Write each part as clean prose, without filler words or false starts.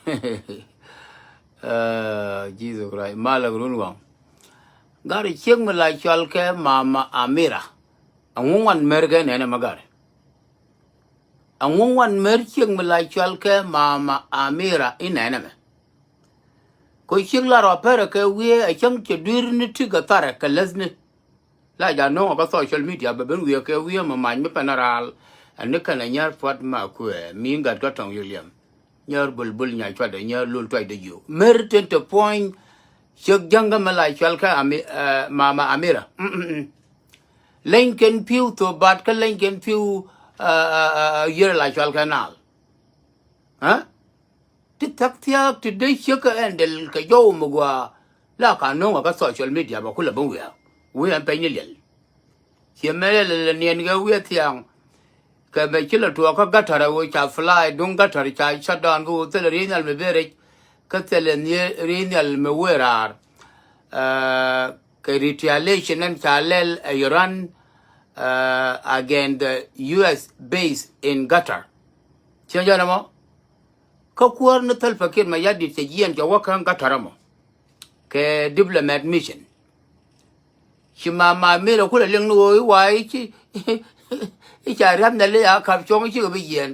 Jesus Christ, Malagrunwang. Got a chick me like Chalke, Mama Amira. A woman mergan and a magar. A woman merching me like Chalke, Mama Amira in enemy. Ko chigla ro perke we a chunk to during to Gatara, Kalesni. Like I know about social media, but when we are we am a mind me panaral, and Nikan and Yar Fat Makwe, me got on William. Your bulbul nya chwa de nya lul twa de you merit to point shuk janga malai chalka mama Amira Lincoln pew to bat ka Lincoln pew year la chalka nal huh ti tak tia ti de shuk endel ka yo mugwa la ka no ka social media ba kula bon we am pe ni lel che mele le nien ga we tiang cái mấy chỉ là tua các gắt thở rồi chả fly đúng gắt thở chả shut down go tới là riêng là mấy cái tới là riêng là mấy người ra cái retaliation and chả lên Iran against the U.S. base in Qatar chưa giờ nào mà có quan nó thay phải cái mà giờ đi sẽ diễn cho quốc khang Qatar mà cái diplomat mission chỉ mà mấy đâu có là liên nuôi hoài chứ chả rắm này là khám chong chứ bây giờ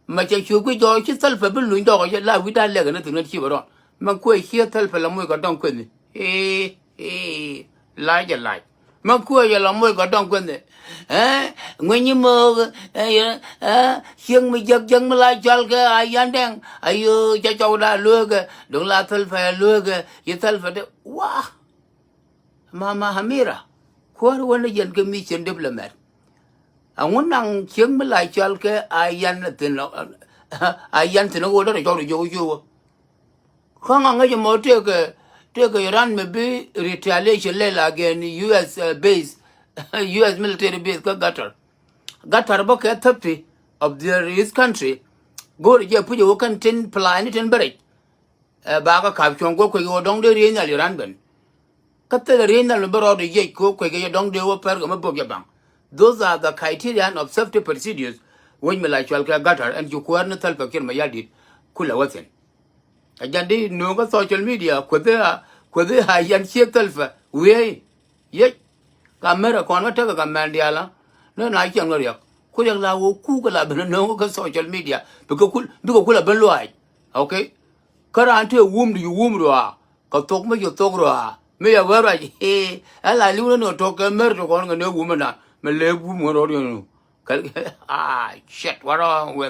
mà chỉ chú cái đó chứ thật phải bên lùi đó cái là vi đa lệ cái nó từng nó chỉ vào đó mà quay kia thật phải là môi cái đông quên lại giờ lại mà quay giờ là môi cái đông quên này nguyên như mơ xiên mình giật chân mà lại cho cái ai ăn đen ai cho cháu đã lừa cái đúng là thật phải lừa cái vậy thật phải đấy wow mà Amira qua đó nó dân cái mission diplomat anh muốn năng chiếm mới lại cho cái ai dân thì nó ngồi đó để cho được vô không ăn cái gì cái Iran may be retaliation lên là again US base US military base cái Qatar bao cái thấp thì of their country go để put your content plan trên bờ ba cái khảo chọn có cái đông để riêng là Iran bên cái tên riêng là bờ rồi để có cái đông để vào phải cái mà bốc băng. Those are the criteria of safety procedures when me like chalka Qatar and you kuar na talpa kin mayadit kula wasen ajandi no ga social media ko de ha yan che talfa we ye camera kon ga ta ga mandiala no na chen ga yak ku yang la wo ku ga la ben no ga social media because kula ben lo ai okay karante wum ro ka tok me yo tok ro me ya wa ra he ala lu no tok mer to kon ga no wum na mà lê bùm rồi shit, what wrong with